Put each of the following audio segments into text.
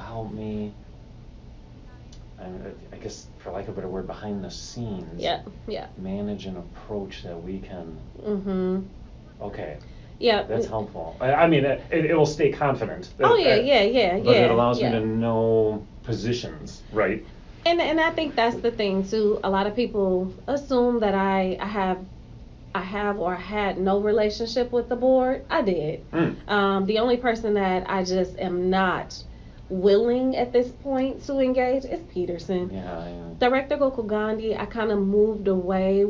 help me, I guess for lack of a better word, behind the scenes, manage an approach that we can, okay. Yeah. That's helpful. I mean, it will stay confident. Oh, yeah. But it allows me to know positions, right? And I think that's the thing, too. A lot of people assume that I have or had no relationship with the board. I did. The only person that I just am not willing at this point to engage is Peterson. Director Gokul Gandhi, I kind of moved away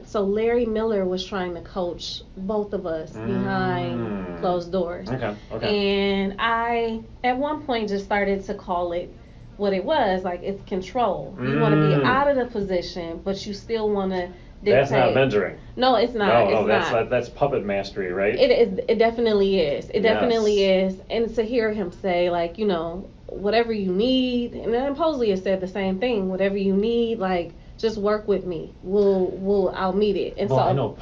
so Larry Miller was trying to coach both of us behind closed doors. Okay. And I, at one point, just started to call it what it was. Like, it's control. You want to be out of the position, but you still want to dictate. That's not mentoring. No, it's not. No, that's puppet mastery, right? It is. It definitely is. It definitely is. And to hear him say, like, whatever you need, and then Posley has said the same thing. Whatever you need, like, just work with me. I'll meet it. And well, I know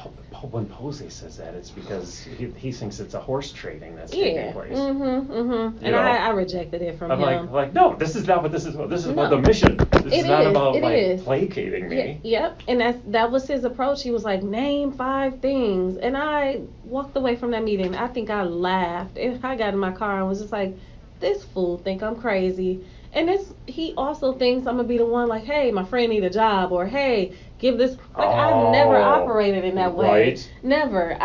when Posley says that, it's because he thinks it's a horse trading that's taking place. And I rejected it from him. I'm like, no, this is not what this is about. This is about the mission. This is not about placating me. Yep. And that was his approach. He was like, name 5 things. And I walked away from that meeting. I think I laughed. And I got in my car and was just like, this fool think I'm crazy. And he also thinks I'm going to be the one like, hey, my friend need a job, or hey, give this. Like, I've never operated in that way. Right. Never.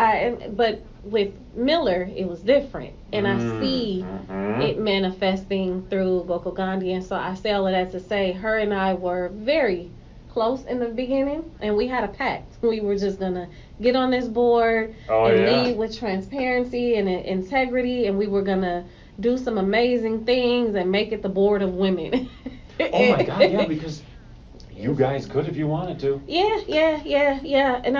But with Miller, it was different. And I see it manifesting through Gokul Gandhi. And so I say all of that to say her and I were very close in the beginning, and we had a pact. We were just going to get on this board lead with transparency and integrity, and we were going to do some amazing things and make it the board of women. Oh my God, yeah, because you guys could if you wanted to. Yeah. And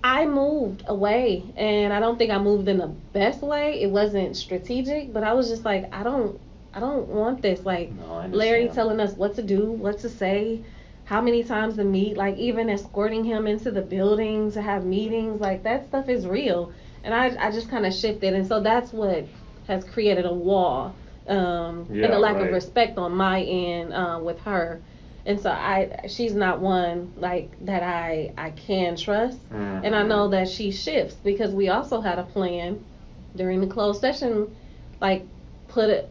I moved away, and I don't think I moved in the best way. It wasn't strategic, but I was just like, I don't want this. Like, Larry telling us what to do, what to say, how many times to meet, like even escorting him into the building to have meetings, like that stuff is real. And I just kind of shifted, and so that's what has created a wall and a lack of respect on my end with her. And so she's not one like that I can trust. And I know that she shifts because we also had a plan during the closed session, like put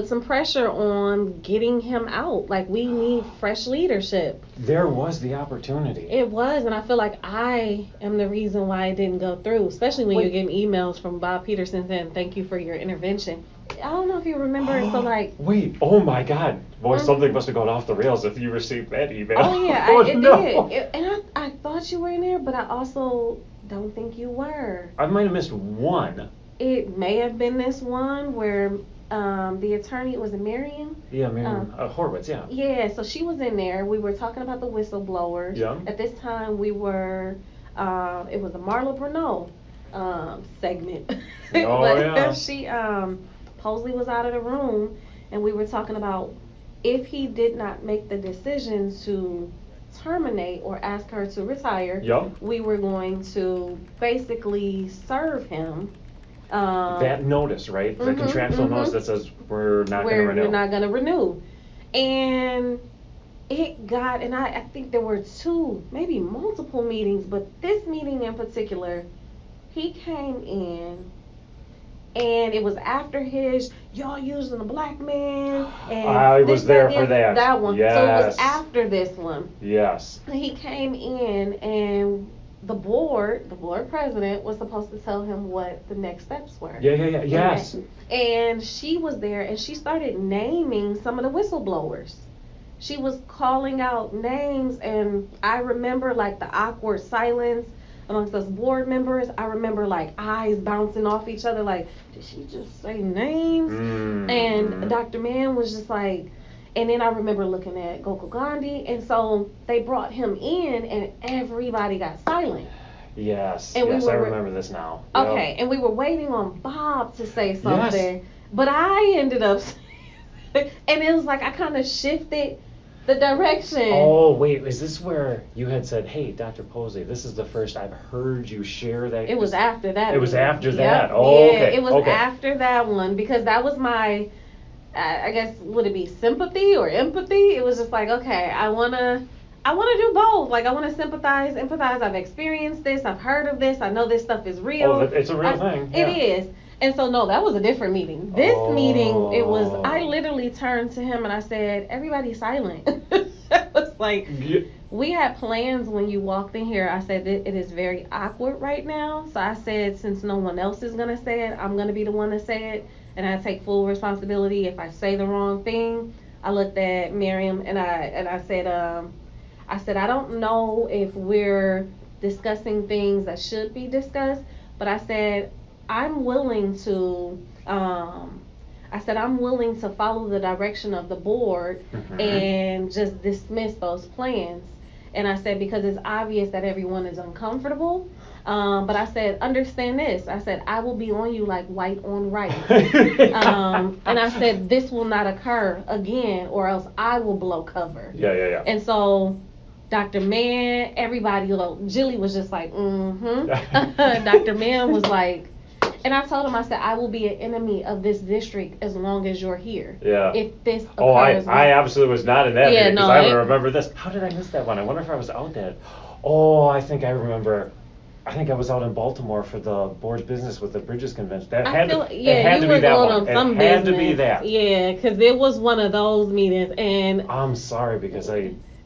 some pressure on getting him out. Like, we need fresh leadership. There was the opportunity. It was, and I feel like I am the reason why it didn't go through, especially when you're getting emails from Bob Peterson saying, thank you for your intervention. I don't know if you remember, so like... Wait, oh my God. Boy, something must have gone off the rails if you received that email. Oh yeah, it did. And I thought you were in there, but I also don't think you were. I might have missed one. It may have been this one where... the attorney, was it Miriam? Yeah, Miriam Horowitz, yeah. Yeah, so she was in there. We were talking about the whistleblowers. Yeah. At this time, we were, it was a Marla Bruneau segment. Oh, but yeah. She, Posley was out of the room, and we were talking about if he did not make the decision to terminate or ask her to retire, we were going to basically serve him. That notice, right? The contractual notice that says we're not going to renew. We're not going to renew. And and I think there were 2, maybe multiple meetings, but this meeting in particular, he came in, and it was after y'all using a black man. And I was there for that. That one. Yes. So it was after this one. Yes. He came in, and the board president was supposed to tell him what the next steps were. Yeah. Yes. And she was there, and she started naming some of the whistleblowers. She was calling out names, and I remember like the awkward silence amongst us board members. I remember like eyes bouncing off each other, like, did she just say names? And Dr. Mann was just like, and then I remember looking at Gokul Gandhi, and so they brought him in, and everybody got silent. Yes, and I remember this now. Okay, and we were waiting on Bob to say something, but I ended up, and it was like I kind of shifted the direction. Oh, wait, is this where you had said, hey, Dr. Posley, this is the first I've heard you share that? It was after that. It was after that. Yep. Oh, yeah, okay. It was after that one, because that was my... I guess, would it be sympathy or empathy? It was just like, okay, I want to do both. Like, I want to empathize. I've experienced this. I've heard of this. I know this stuff is real. Oh, it's a real thing. Yeah. It is. And so, no, that was a different meeting. This meeting, it was, I literally turned to him and I said, everybody's silent. It was like, we had plans when you walked in here. I said, it is very awkward right now. So I said, since no one else is going to say it, I'm going to be the one to say it. And I take full responsibility if I say the wrong thing. I looked at Miriam and I said, I don't know if we're discussing things that should be discussed, but I said, I'm willing to follow the direction of the board and just dismiss those plans. And I said, because it's obvious that everyone is uncomfortable. But I said, understand this. I said, I will be on you like white on rice. And I said, this will not occur again, or else I will blow cover. Yeah. And so Dr. Mann, everybody, Jilly was just like, Dr. Mann was like, and I told him, I said, I will be an enemy of this district as long as you're here. Yeah. If this occurs. I absolutely was not in that meeting because I don't remember this. How did I miss that one? I wonder if I was out there. Oh, I think I remember. I think I was out in Baltimore for the board's business with the Bridges Convention. It had to be that one. It had to be that. Yeah, because it was one of those meetings. And I'm sorry because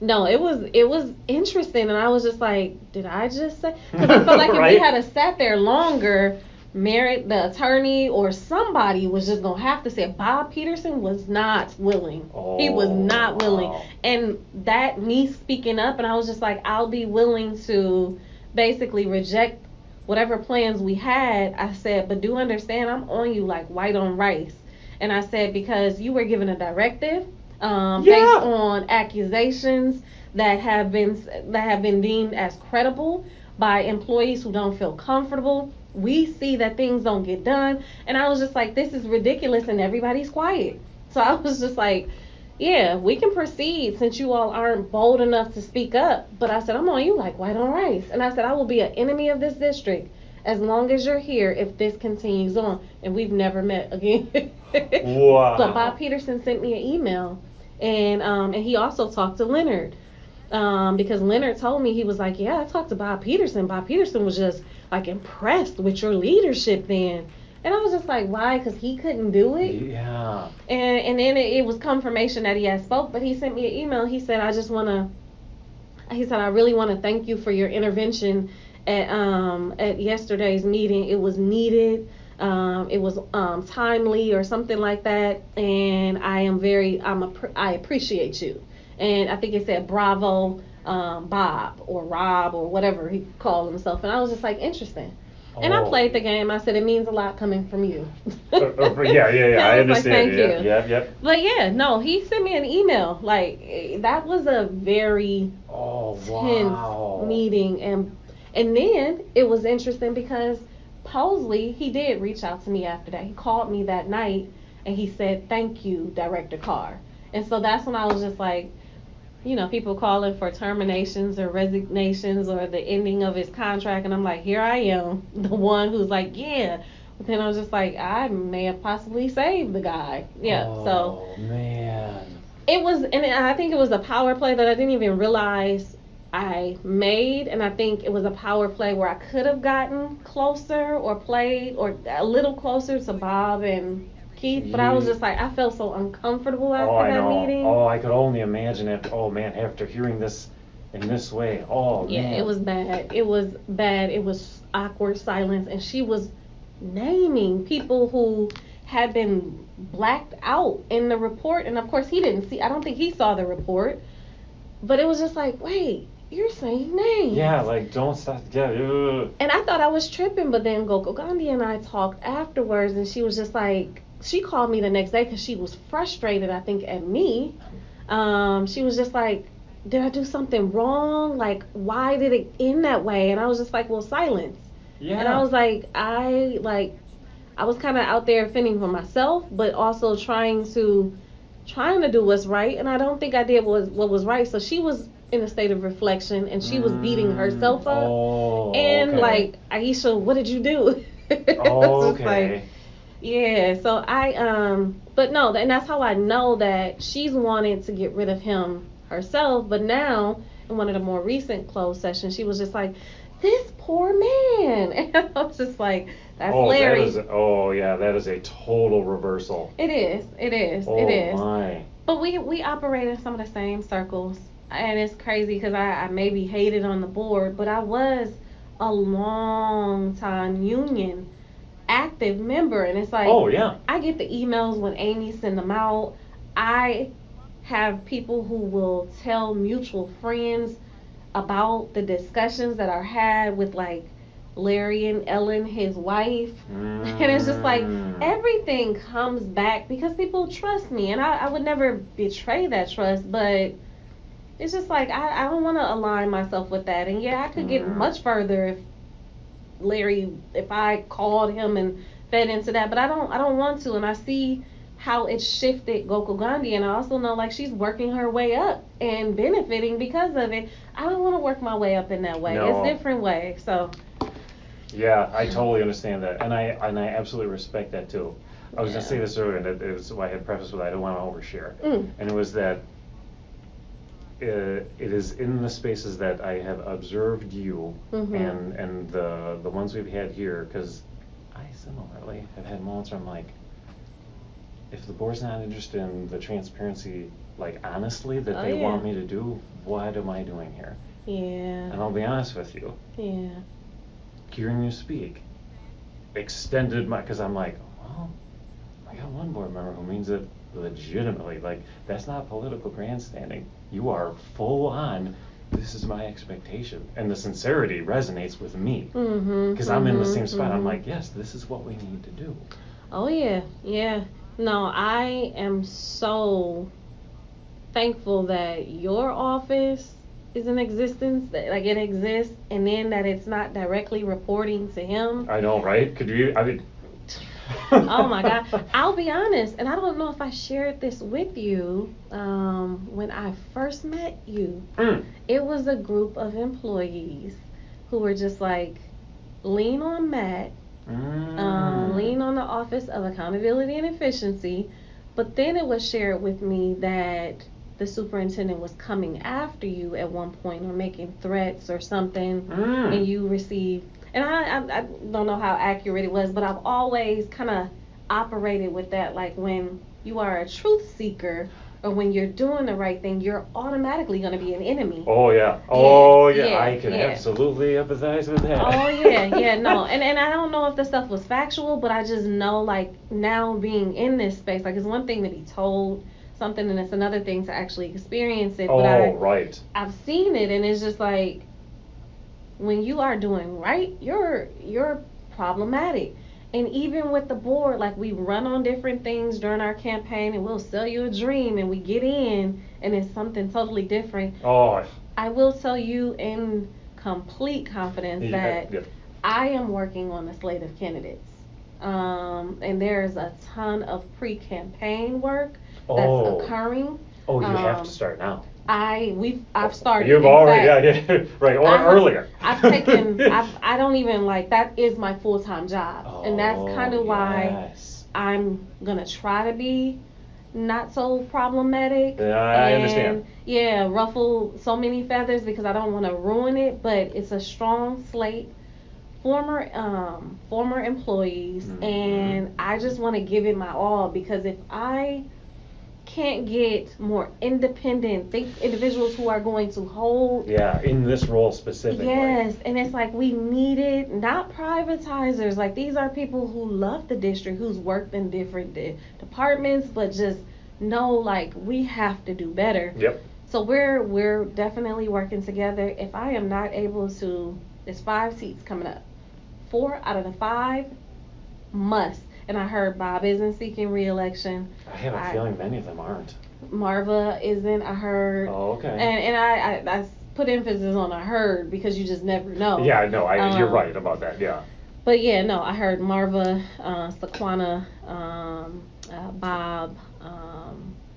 No, it was interesting, and I was just like, did I just say? Because I felt like right? If we had sat there longer, the attorney or somebody was just gonna have to say Bob Peterson was not willing. He was not willing, and that me speaking up, and I was just like, I'll be willing to basically reject whatever plans we had. I said, but do understand, I'm on you like white on rice, and I said because you were given a directive. Based on accusations that have been deemed as credible by employees who don't feel comfortable. We see that things don't get done, and I was just like, this is ridiculous, and everybody's quiet. So I was just like, yeah, we can proceed since you all aren't bold enough to speak up. But I said, I'm on you like white on rice, and I said, I will be an enemy of this district as long as you're here if this continues on, and we've never met again. Wow. But Bob Peterson sent me an email. And he also talked to Leonard, because Leonard told me, he was like, yeah, I talked to Bob Peterson. Bob Peterson was just like impressed with your leadership then. And I was just like, why? Because he couldn't do it. Yeah. And then it was confirmation that he had spoke. But he sent me an email. He said, I really want to thank you for your intervention at yesterday's meeting. It was needed. It was timely or something like that, and I appreciate you. And I think it said bravo, Bob or Rob or whatever he called himself, and I was just like, interesting. And I played the game. I said, it means a lot coming from you. Yeah. I understand. Like, thank you. Yep. But yeah, no, he sent me an email. Like, that was a very tense meeting, and then it was interesting because Posley, he did reach out to me after that. He called me that night and he said, thank you, Director Carr. And so that's when I was just like, people calling for terminations or resignations or the ending of his contract. And I'm like, here I am, the one who's like, yeah. But then I was just like, I may have possibly saved the guy. Yeah. Oh, man. It was, and I think it was a power play that I didn't even realize I made, and I think it was a power play where I could have gotten closer or played or a little closer to Bob and Keith, but I was just like, I felt so uncomfortable after that meeting. I could only imagine after hearing this in this way. Man. It was bad. It was bad. It was awkward silence, and she was naming people who had been blacked out in the report, and of course I don't think he saw the report, but it was just like, wait, you're saying names. Yeah, like, don't stop. Yeah. And I thought I was tripping, but then Goko Gandhi and I talked afterwards, and she was just like, she called me the next day because she was frustrated, I think, at me. She was just like, did I do something wrong? Like, why did it end that way? And I was just like, well, silence. Yeah. And I was like, I was kind of out there fending for myself, but also trying to do what's right, and I don't think I did what was right. So she was in a state of reflection, and she was beating herself up. And like, Aisha, what did you do? Okay. Yeah, so but no, and that's how I know that she's wanted to get rid of him herself. But now, in one of the more recent closed sessions, she was just like, "This poor man," and I was just like, "That's Larry." That is a total reversal. It is. Oh my. But we operate in some of the same circles, and it's crazy because I maybe hated on the board, but I was a long time union active member, and it's like, I get the emails when Amy send them out. I have people who will tell mutual friends about the discussions that are had with like Larry and Ellen, his wife. And it's just like everything comes back because people trust me, and I would never betray that trust, but it's just like I don't want to align myself with that. And I could get much further if I called him and fed into that, but I don't want to. And I see how it shifted Gokul Gandhi, and I also know like she's working her way up and benefiting because of it. I don't want to work my way up in that way. No. It's a different way. So yeah, I totally understand that, and I absolutely respect that too. I was gonna say this earlier, and it was why I had prefaced with I don't want to overshare, and it was that it is in the spaces that I have observed you and the ones we've had here, because I similarly have had moments where I'm like, if the board's not interested in the transparency, like honestly, that they want me to do, what am I doing here? Yeah. And I'll be honest with you. Yeah. Hearing you speak extended because I'm like, well, I got one board member who means it legitimately. Like, that's not political grandstanding. You are full on, this is my expectation. And the sincerity resonates with me. Because I'm in the same spot. I'm like, yes, this is what we need to do. Oh, yeah. Yeah. No, I am so thankful that your office is in existence, that like it exists, and then that it's not directly reporting to him. I know, right? Could you, I mean... Oh my God. I'll be honest, and I don't know if I shared this with you, when I first met you. It was a group of employees who were just like, lean on Matt, lean on the Office of Accountability and Efficiency, but then it was shared with me that the superintendent was coming after you at one point or making threats or something, and you received... And I don't know how accurate it was, but I've always kind of operated with that. Like, when you are a truth seeker or when you're doing the right thing, you're automatically going to be an enemy. Oh, yeah. Oh, yeah. I can absolutely empathize with that. Oh, yeah. No. And I don't know if the stuff was factual, but I just know, like, now being in this space, like, it's one thing to be told something, and it's another thing to actually experience it. But I've seen it, and it's just like, when you are doing right, you're problematic. And even with the board, like, we run on different things during our campaign, and we'll sell you a dream, and we get in, and it's something totally different. I will tell you in complete confidence that I am working on a slate of candidates. And there's a ton of pre-campaign work that's occurring. You have to start now. I've started. You've already, right, or earlier. I've taken, I don't even, like, that is my full-time job. And that's kind of why I'm going to try to be not so problematic. Yeah, I understand. Yeah, ruffle so many feathers because I don't want to ruin it, but it's a strong slate. Former employees, and I just want to give it my all, because if I can't get more independent individuals who are going to hold in this role specifically, and it's like, we need it, not privatizers. Like, these are people who love the district, who's worked in different departments, but just know, like, we have to do better. So we're definitely working together. If I am not able to, there's 5 seats coming up. 4 out of the 5 must. And I heard Bob isn't seeking re-election. I have a feeling many of them aren't. Marva isn't, I heard. Oh, okay. And I put emphasis on I heard, because you just never know. Yeah, no, you're right about that, yeah. But yeah, no, I heard Marva, Saquana, Bob,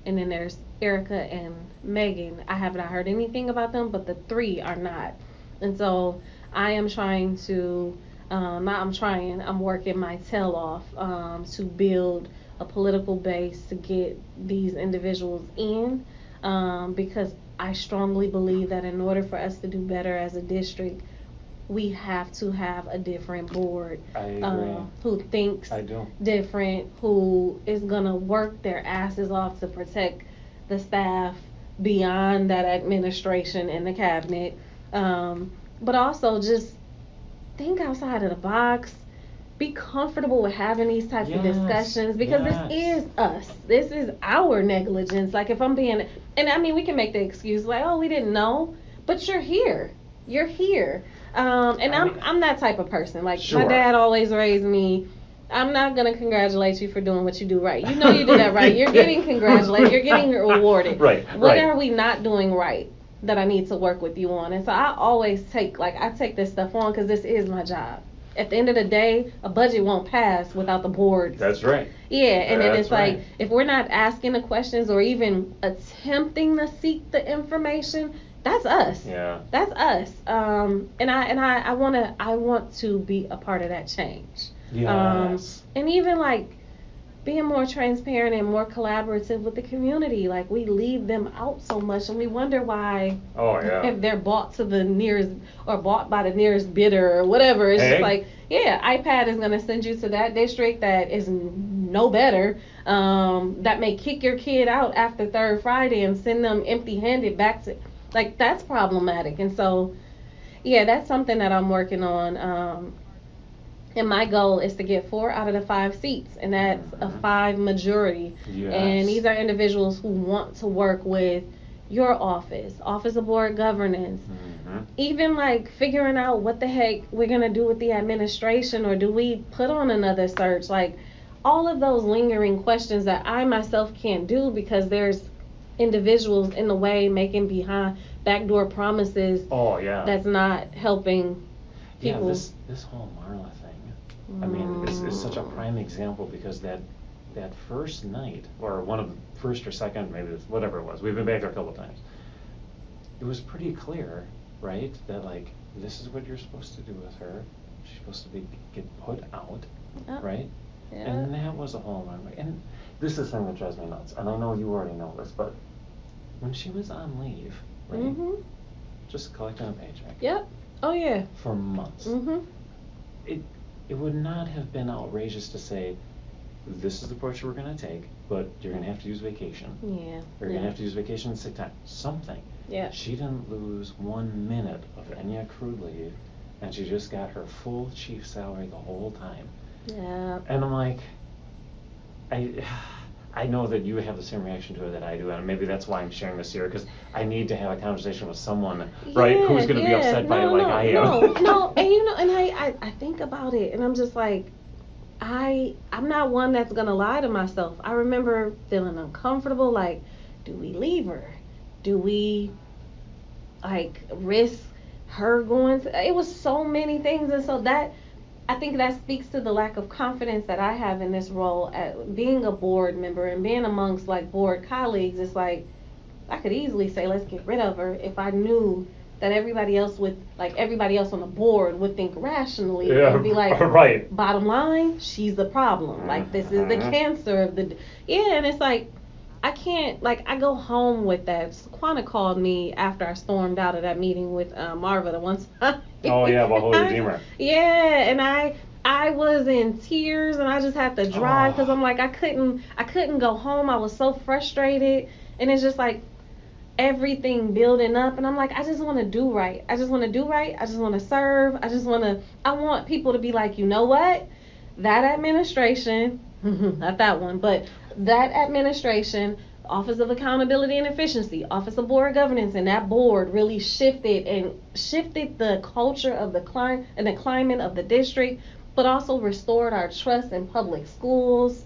and then there's Erica and Megan. I have not heard anything about them, but the 3 are not. And so I am trying to I'm working my tail off to build a political base to get these individuals in, because I strongly believe that in order for us to do better as a district, we have to have a different board. I agree. Who thinks different, who is going to work their asses off to protect the staff beyond that administration and the cabinet, but also just think outside of the box. Be comfortable with having these types of discussions, because this is us. This is our negligence. Like, if I'm being, and I mean, we can make the excuse like, oh, we didn't know, but you're here. You're here. And I'm that type of person. Like, my dad always raised me, I'm not going to congratulate you for doing what you do right. You know you do that right. You're getting congratulated. You're getting rewarded. Right. What are we not doing right that I need to work with you on? And so I always take this stuff on, because this is my job. At the end of the day, a budget won't pass without the boards. That's right. Yeah, and then it's like, if we're not asking the questions or even attempting to seek the information, that's us. Yeah. That's us. And I want to be a part of that change. Yes. And even like being more transparent and more collaborative with the community. Like, we leave them out so much, and we wonder why. Oh yeah. If they're bought to the nearest, or bought by the nearest bidder or whatever, it's just like, iPad is gonna send you to that district that is no better. That may kick your kid out after third Friday and send them empty-handed back to. Like, that's problematic. And so, that's something that I'm working on. And my goal is to get 4 out of the 5 seats, and that's a 5 majority. Yes. And these are individuals who want to work with your office of board governance, even like figuring out what the heck we're going to do with the administration, or do we put on another search? Like, all of those lingering questions that I myself can't do because there's individuals in the way making behind backdoor promises. Oh yeah. That's not helping people. Yeah, this whole Marla thing. I mean, it's such a prime example, because that first night, or one of the first or second, maybe whatever it was, we've been back there a couple of times. It was pretty clear, right, that like, this is what you're supposed to do with her. She's supposed to get put out, right? Yeah. And that was a whole lot. And this is something that drives me nuts. And I know you already know this, but when she was on leave, right, just collecting a paycheck. Yep. Oh yeah. For months. It would not have been outrageous to say, this is the approach we're going to take, but you're going to have to use vacation. Yeah. Or you're going to have to use vacation and sick time. Something. Yeah. She didn't lose 1 minute of any accrued leave, and she just got her full chief salary the whole time. Yeah. And I'm like, I know that you have the same reaction to it that I do, and maybe that's why I'm sharing this here, because I need to have a conversation with someone, right, who's going to be upset by it like I am. No, and I think about it, and I'm just like, I'm not one that's going to lie to myself. I remember feeling uncomfortable, like, do we leave her? Do we, like, risk her going to, it was so many things, and so that, I think that speaks to the lack of confidence that I have in this role, at being a board member and being amongst like board colleagues. It's like, I could easily say, let's get rid of her, if I knew that everybody else on the board would think rationally and be like, right. Bottom line, she's the problem. Like, this is the cancer of the, and it's like, I can't, like, I go home with that. Quana called me after I stormed out of that meeting with Marva the one time. Oh yeah, about Holy Redeemer. Yeah, and I was in tears, and I just had to drive, because I'm like, I couldn't go home. I was so frustrated, and it's just like everything building up, and I'm like, I just want to do right. I just want to serve. I want people to be like, you know what? That administration, not that one, but that administration, Office of Accountability and Efficiency, Office of Board Governance, and that board really shifted the culture of the climate of the district, but also restored our trust in public schools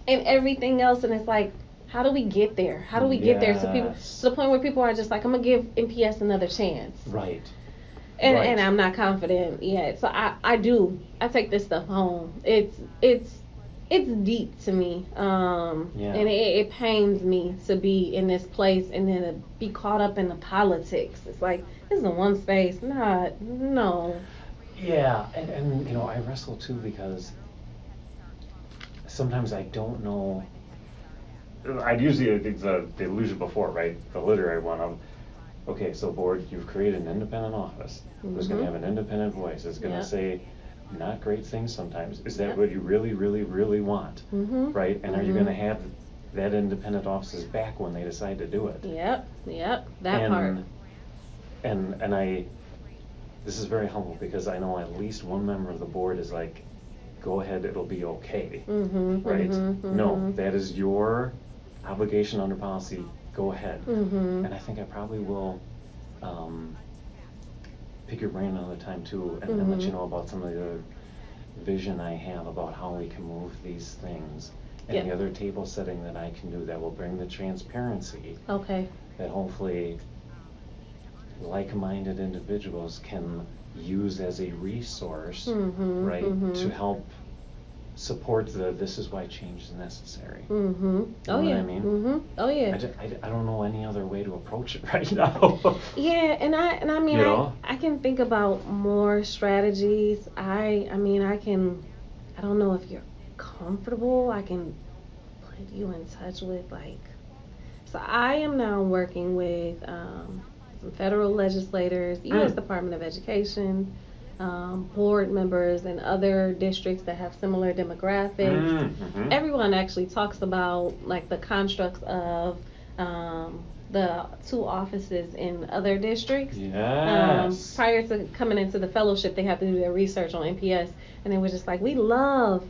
and everything else. And it's like, how do we get there? How do we get there to the point where people are just like, I'm gonna give MPS another chance. Right. And I'm not confident yet. So I take this stuff home. It's deep to me, and it pains me to be in this place and then to be caught up in the politics. It's like, this is one space, no. Yeah, and you know, I wrestle too because sometimes I don't know. I'd usually the illusion before, right? The literary one of, okay, so board, you've created an independent office. Who's going to have an independent voice? It's going to say not great things sometimes. Is that what you really, really, really want? Right? And are you going to have that independent office's back when they decide to do it? That part. And I, this is very humble because I know at least one member of the board is like, go ahead, it'll be okay. Right? No, that is your obligation under policy. Go ahead. And I think I probably will pick your brain another time too, and let you know about some of the vision I have about how we can move these things, and the other table setting that I can do that will bring the transparency. That hopefully like-minded individuals can use as a resource, right, to help support this is why change is necessary. You know what I mean? I don't know any other way to approach it right now. And I mean, I can think about more strategies. I don't know if you're comfortable. I can put you in touch with so I am now working with some federal legislators, U.S. Department of Education, board members in other districts that have similar demographics. Everyone actually talks about the constructs of the 2 offices in other districts. Prior to coming into the fellowship, they have to do their research on NPS, and they were just like, we love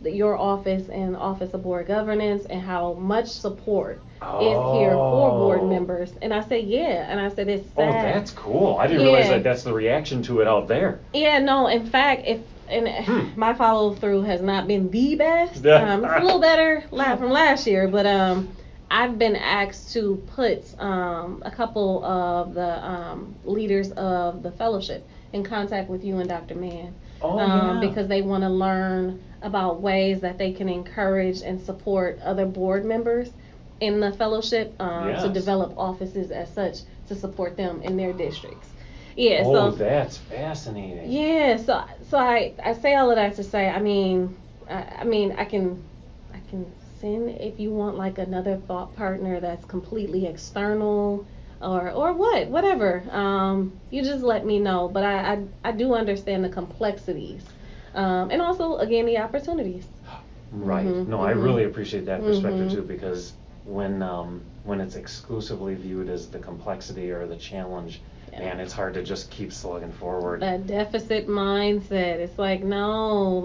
your office and Office of Board Governance and how much support is here for board members. And I said, and I said, it's sad. Oh, that's cool. I didn't realize that that's the reaction to it out there. No, in fact, my follow through has not been the best. It's a little better from last year, but I've been asked to put a couple of the leaders of the fellowship in contact with you and Dr. Mann. Because they want to learn about ways that they can encourage and support other board members in the fellowship to develop offices as such to support them in their districts. So that's fascinating. So I say all of that to say, I can send if you want another thought partner that's completely external or whatever. You just let me know. But I do understand the complexities, and also again the opportunities. Right. I really appreciate that perspective too, because when it's exclusively viewed as the complexity or the challenge, man, it's hard to just keep slugging forward. That deficit mindset. It's no,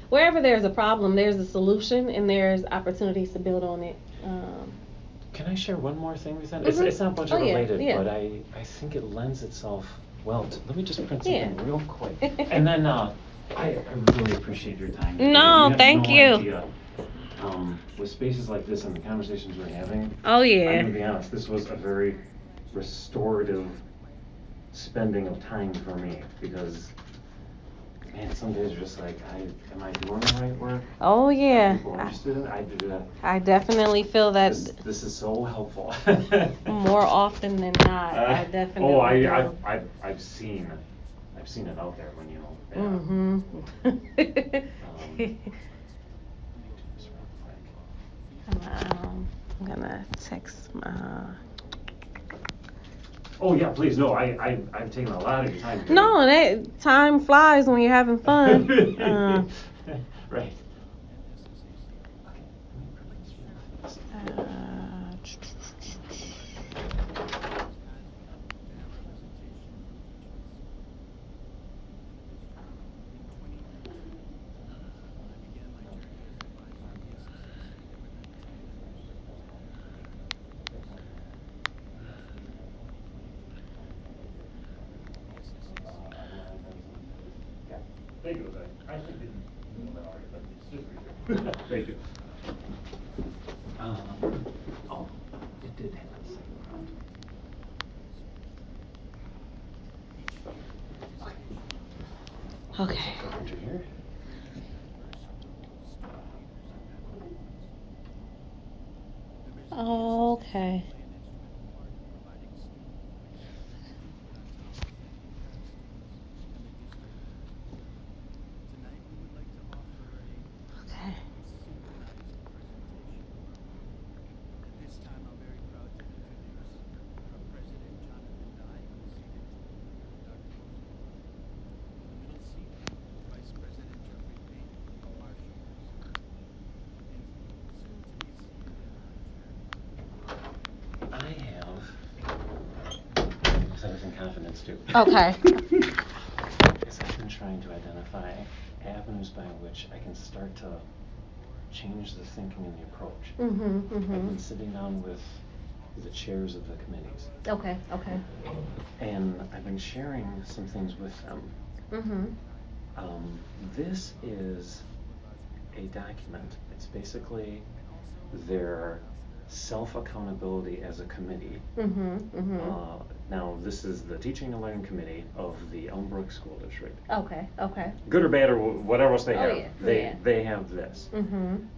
wherever there's a problem, there's a solution, and there's opportunities to build on it. Can I share one more thing with that? It's not budget related, but I think it lends itself well to, let me just print something real quick. And then I really appreciate your time today. No, thank you. Idea, with spaces like this and the conversations we're having, I'm going to be honest, this was a very restorative spending of time for me, because man, some days are just am I doing the right work? Oh yeah. Are people interested in it? I do that. I definitely feel that this is so helpful. More often than not. I definitely. I've seen it out there when I'm gonna text my. Oh yeah, please. No, I've taken a lot of your time. No, time flies when you're having fun. Right. Thank you. I actually didn't know that already, but it's just research. Thank you. It did have the second round. Okay. Here. Okay. confidence too. Okay. Because I've been trying to identify avenues by which I can start to change the thinking and the approach. I've been sitting down with the chairs of the committees. Okay. And I've been sharing some things with them. This is a document. It's basically their self-accountability as a committee. Now, this is the Teaching and Learning Committee of the Elmbrook School District. Okay. Good or bad or whatever else they have, yeah. they have this.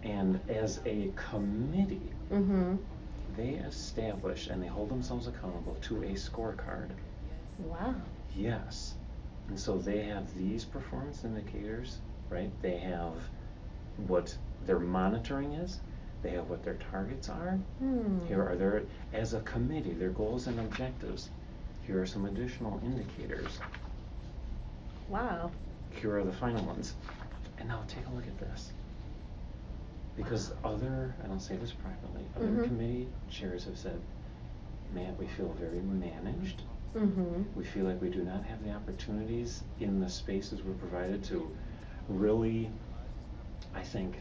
And as a committee, they establish and they hold themselves accountable to a scorecard. Wow. Yes. And so they have these performance indicators, right? They have what their monitoring is. They have what their targets are. Here are their, as a committee, their goals and objectives. Here are some additional indicators. Wow. Here are the final ones. And now take a look at this. Because other, and I'll say this privately, other committee chairs have said, Matt, we feel very managed. We feel like we do not have the opportunities in the spaces we're provided to really, I think,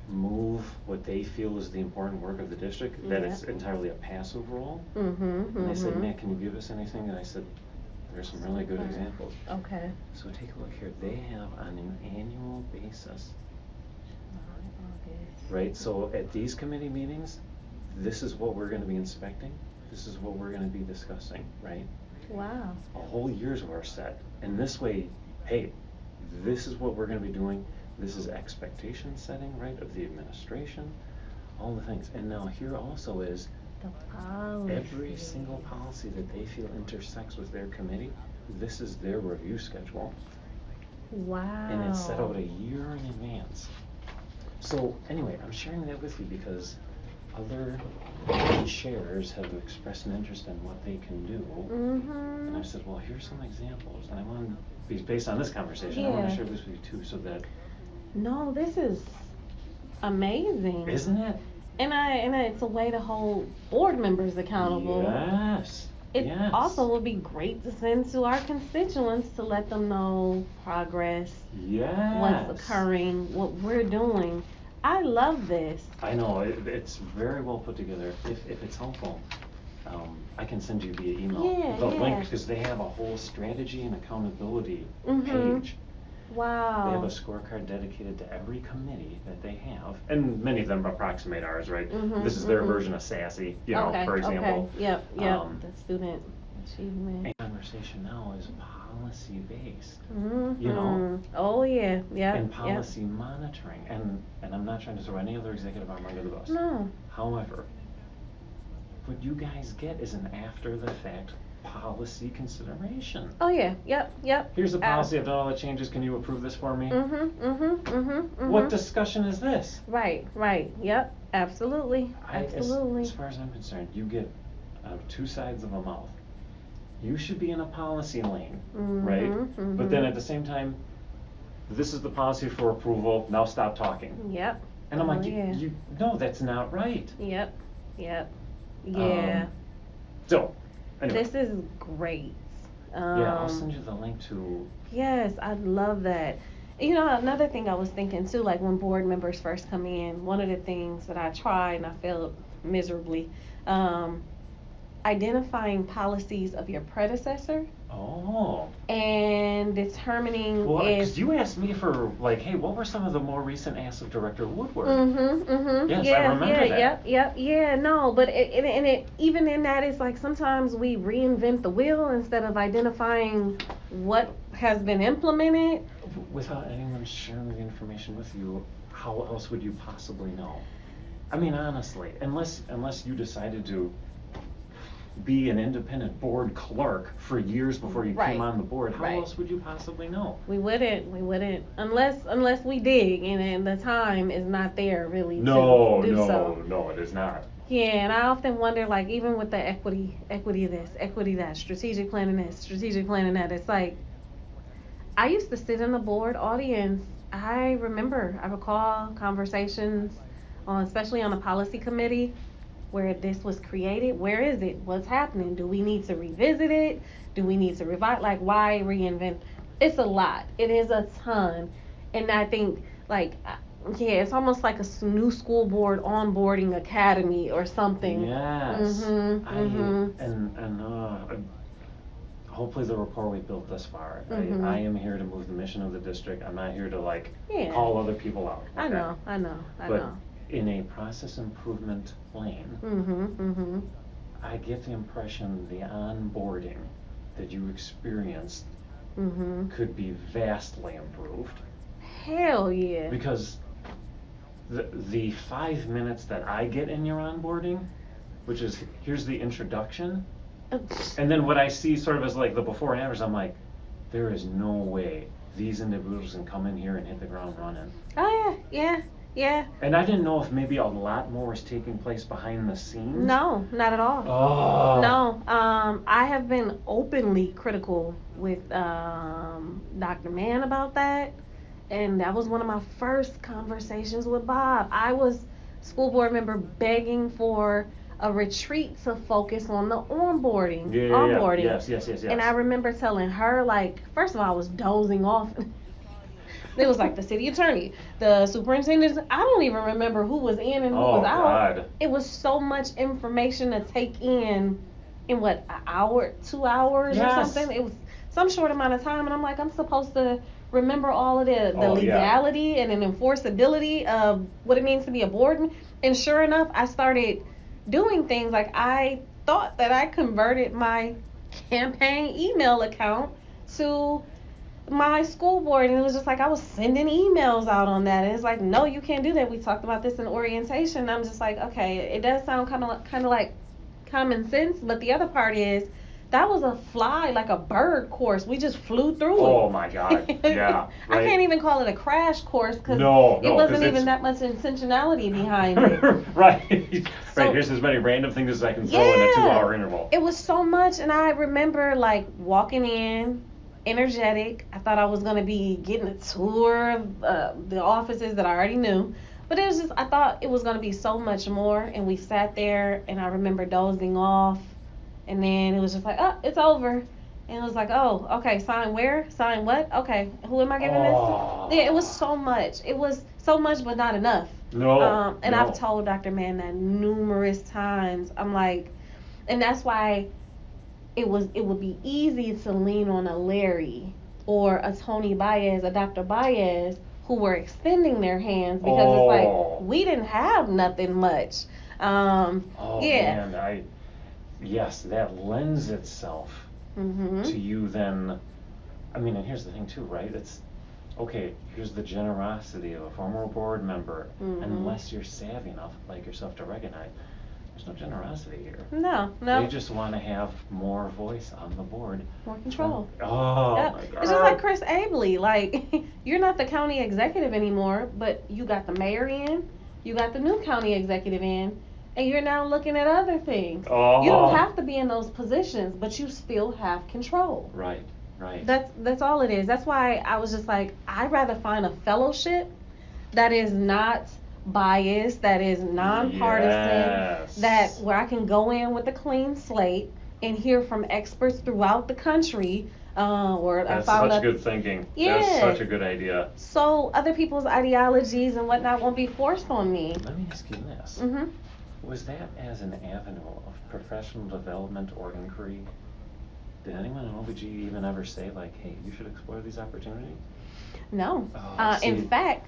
move what they feel is the important work of the district, that it's entirely a passive role. And they said, Matt, can you give us anything? And I said, there's some really good examples. Okay. So take a look here. They have on an annual basis, right? So at these committee meetings, this is what we're going to be inspecting. This is what we're going to be discussing, right? Wow. A whole year's worth set. And this way, hey, this is what we're going to be doing. This is expectation setting, right, of the administration, all the things. And now here also is the policy. Every single policy that they feel intersects with their committee, this is their review schedule. Wow. And it's set out a year in advance. So anyway, I'm sharing that with you because other chairs have expressed an interest in what they can do. And I said, well, here's some examples. And I want to be based on this conversation. I want to share this with you too, so that. No, this is amazing. Isn't it? And it's a way to hold board members accountable. Yes. It also would be great to send to our constituents to let them know progress. Yes. What's occurring, what we're doing. I love this. I know, it's very well put together. If it's helpful, I can send you via email the link, because they have a whole strategy and accountability page. Wow. They have a scorecard dedicated to every committee that they have, and many of them approximate ours, right? This is their version of SASE, for example. Yep. The student achievement. And conversation now is policy based, Oh yeah, yeah. And policy monitoring, and I'm not trying to throw any other executive arm under the bus. No. However, what you guys get is an after the fact policy consideration. Oh yeah, yep. Here's the policy, I've done all the changes, can you approve this for me? What discussion is this? Right, yep, absolutely. As far as I'm concerned, you get two sides of a mouth. You should be in a policy lane, right? But then at the same time, this is the policy for approval, now stop talking. Yep. And I'm like, you no, that's not right. Yep. Yeah. So, anyway. This is great. I'll send you the link to. Yes, I love that. You know, another thing I was thinking too, like when board members first come in, one of the things that I tried and I failed miserably, identifying policies of your predecessor. Oh. And determining because you asked me for, like, hey, what were some of the more recent asks of Director Woodward? Yes, I remember that. No, but it even in that, it's like sometimes we reinvent the wheel instead of identifying what has been implemented. Without anyone sharing the information with you, how else would you possibly know? I mean, honestly, unless you decided to be an independent board clerk for years before you came on the board, how else would you possibly know? We wouldn't unless we dig, and the time is not there really to do so. No, it is not. Yeah, and I often wonder, like, even with the equity this, equity that, strategic planning this, strategic planning that, it's like, I used to sit in the board audience. I recall conversations especially on the policy committee, where this was created? Where is it? What's happening? Do we need to revisit it? Do we need to revive? Like, why reinvent? It's a lot. It is a ton. And I think, like, it's almost like a new school board onboarding academy or something. Yes. Hopefully the rapport we built thus far. I am here to move the mission of the district. I'm not here to call other people out. Okay? I know. But in a process improvement lane, I get the impression the onboarding that you experienced could be vastly improved. Hell yeah. Because the 5 minutes that I get in your onboarding, which is, here's the introduction, and then what I see sort of as like the before and afters, I'm like, there is no way these individuals can come in here and hit the ground running. Oh yeah. And I didn't know if maybe a lot more was taking place behind the scenes. No, not at all. Oh. No, I have been openly critical with Dr. Mann about that. And that was one of my first conversations with Bob. I was school board member begging for a retreat to focus on the onboarding. Yes. And I remember telling her, like, first of all, I was dozing off. It was like the city attorney, the superintendent. I don't even remember who was in and who was out. God. It was so much information to take in what, an hour, 2 hours or something. It was some short amount of time. And I'm like, I'm supposed to remember all of the legality and an enforceability of what it means to be a board. And sure enough, I started doing things like I thought that I converted my campaign email account to my school board, and it was just like I was sending emails out on that, and it's like, no, you can't do that. We talked about this in orientation. And I'm just like, okay, it does sound kind of like common sense, but the other part is that was a fly, like a bird course. We just flew through it. Oh my God, yeah. Right. I can't even call it a crash course because it wasn't even that much intentionality behind it. Right. So, here's as many random things as I can throw in a 2-hour interval. It was so much, and I remember like walking in, energetic. I thought I was going to be getting a tour of the offices that I already knew. But it was just, I thought it was going to be so much more. And we sat there, and I remember dozing off. And then it was just like, oh, it's over. And it was like, oh, okay, sign where? Sign what? Okay, who am I giving this? Yeah, it was so much. It was so much, but not enough. And I've told Dr. Mann that numerous times. I'm like, and that's why it would be easy to lean on a Larry or a Tony Baez, a Dr. Baez, who were extending their hands because it's like we didn't have nothing much. Man, yes, that lends itself to you then. I mean, and here's the thing too, right? It's okay. Here's the generosity of a former board member, unless you're savvy enough like yourself to recognize. There's no generosity here. No. They just want to have more voice on the board. More control. My God. It's just like Chris Abley. Like, you're not the county executive anymore, but you got the mayor in, you got the new county executive in, and you're now looking at other things. You don't have to be in those positions, but you still have control. Right. That's all it is. That's why I was just like, I'd rather find a fellowship that is not biased, that is nonpartisan, that where I can go in with a clean slate and hear from experts throughout the country. That's such good thinking. Yeah. That's such a good idea. So other people's ideologies and whatnot won't be forced on me. Let me ask you this. Was that as an avenue of professional development or inquiry? Did anyone in OBG even ever say, like, hey, you should explore these opportunities? No. In fact,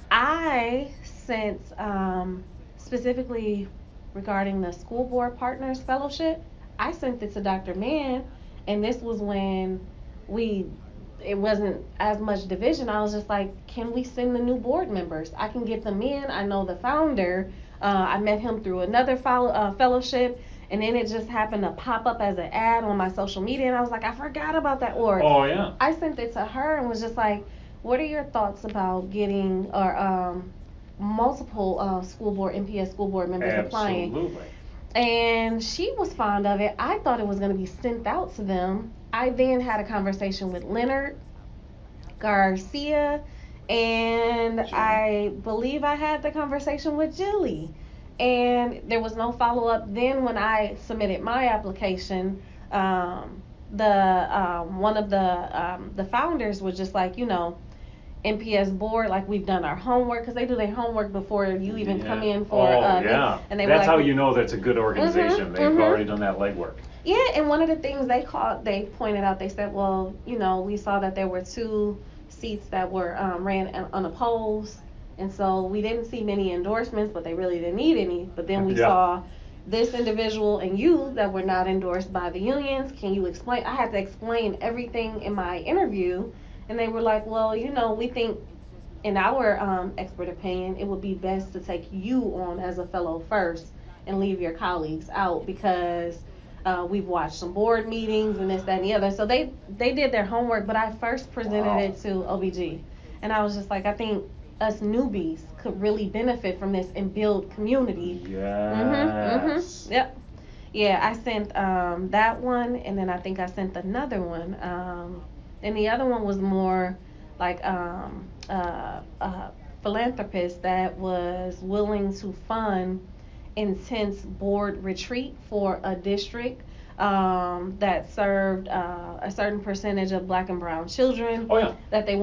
I sent, specifically regarding the School Board Partners Fellowship, I sent it to Dr. Mann, and this was when it wasn't as much division. I was just like, can we send the new board members? I can get them in. I know the founder. I met him through another fellowship. And then it just happened to pop up as an ad on my social media. And I was like, I forgot about that org. Oh, yeah. I sent it to her and was just like, what are your thoughts about getting multiple school board, MPS school board members applying? Absolutely. And she was fond of it. I thought it was going to be sent out to them. I then had a conversation with Leonard Garcia. And I believe I had the conversation with Julie. And there was no follow-up. Then when I submitted my application, one of the founders was just like, NPS board, like, we've done our homework, because they do their homework before you even come in for and that's how you know that's a good organization. They've already done that legwork. Yeah, and one of the things they pointed out, they said, well, we saw that there were 2 seats that were ran unopposed, and so we didn't see many endorsements, but they really didn't need any. But then we saw this individual and you that were not endorsed by the unions. Can you explain? I had to explain everything in my interview, and they were like, well, we think, in our expert opinion, it would be best to take you on as a fellow first and leave your colleagues out, because we've watched some board meetings and this, that, and the other. So they did their homework, but I first presented it to OBG. And I was just like, I think us newbies could really benefit from this and build community. Yes. Yep. Yeah, I sent that one, and then I think I sent another one. And the other one was more like a philanthropist that was willing to fund intense board retreat for a district that served a certain percentage of Black and brown children. Oh, yeah. That they